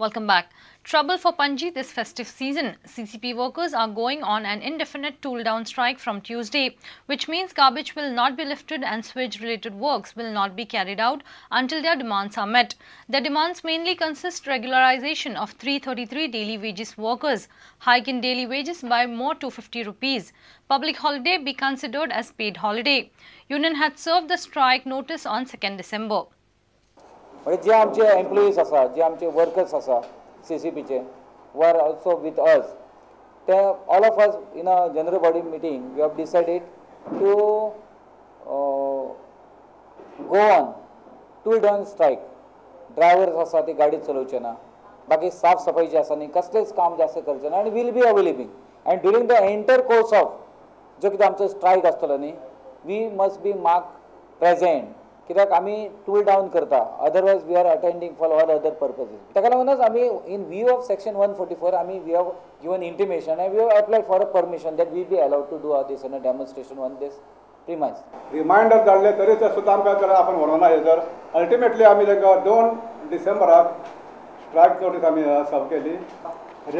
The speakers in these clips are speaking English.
Welcome back. Trouble for Panji this festive season. CCP workers are going on an indefinite tool-down strike from Tuesday, which means garbage will not be lifted and sewage-related works will not be carried out until their demands are met. Their demands mainly consist regularization of 333 daily wages workers, hike in daily wages by more 250 rupees, public holiday be considered as paid holiday. Union had served the strike notice on 2nd December. But जे आमचे employees आसा, जे आमचे workers आसा, CCPचे were also with us. All of us in a general body meeting, we have decided to go on tool down strike. Drivers आसा ती गाडी चलोवचे ना, बाकी साफ सफाई जे आसा न्ही कसलेच काम जास्त करचे ना, and will be available. And during the entire course of जो कितें आमचो strike आसतलो न्ही, we must be marked present. कित्याक आमी टूल डावन करता, otherwise we are attending for all other purposes. ताका लागूनच आमी in view of section 144 आमी we have given intimation and we have applied for a permission that we be allowed to do this in a demonstration on this premise. Reminder धाडले तरी ते सुद्दां आमकां कर आपण म्हणोना हे तर अल्टिमेटली आमी ताका 2 डिसेंबराक स्ट्राइक नोटीस आमी सर्व केली.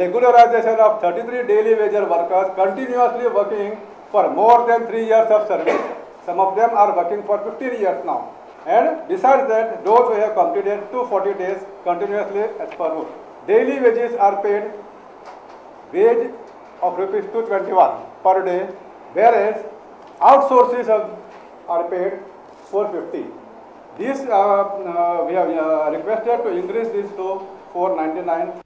Regularization of 33 daily wage workers continuously working for more than 3 years of service. Some of them are working for 15 years now. And besides that, those who have completed 240 days continuously as per rule. Daily wages are paid wage of rupees 221 per day, whereas outsources are paid 450. This we have requested to increase this to 499.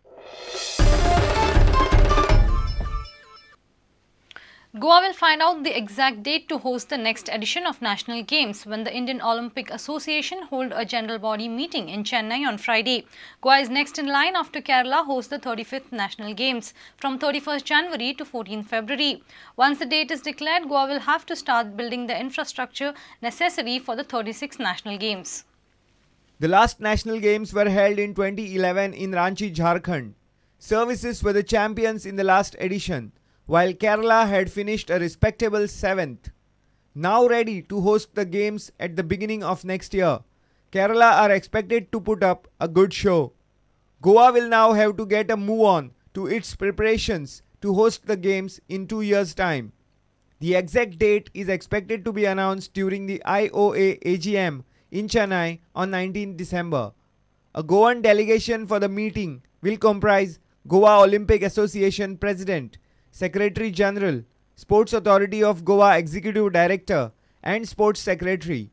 Goa will find out the exact date to host the next edition of National Games when the Indian Olympic Association hold a general body meeting in Chennai on Friday. Goa is next in line after Kerala hosts the 35th National Games from 31st January to 14th February. Once the date is declared, Goa will have to start building the infrastructure necessary for the 36th National Games. The last National Games were held in 2011 in Ranchi, Jharkhand. Services were the champions in the last edition, while Kerala had finished a respectable 7th. Now ready to host the games at the beginning of next year, Kerala are expected to put up a good show. Goa will now have to get a move on to its preparations to host the games in 2 years' time. The exact date is expected to be announced during the IOA AGM in Chennai on 19 December. A Goan delegation for the meeting will comprise Goa Olympic Association President, Secretary General, Sports Authority of Goa Executive Director and Sports Secretary.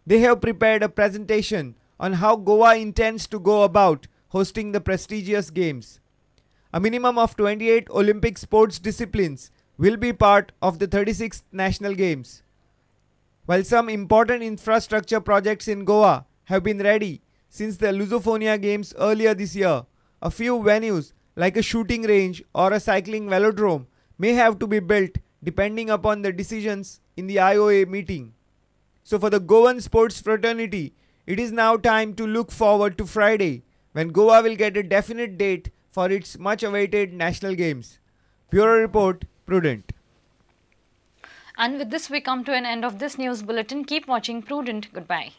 They have prepared a presentation on how Goa intends to go about hosting the prestigious games. A minimum of 28 Olympic sports disciplines will be part of the 36th National Games. While some important infrastructure projects in Goa have been ready since the Lusophonia Games earlier this year, a few venues like a shooting range or a cycling velodrome may have to be built depending upon the decisions in the IOA meeting. So for the Goan sports fraternity, it is now time to look forward to Friday when Goa will get a definite date for its much awaited National Games. Bureau Report, Prudent. And with this we come to an end of this news bulletin. Keep watching Prudent. Goodbye.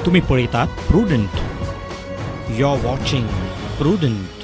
तुम्ही पळयतात prudent. You're watching Prudent.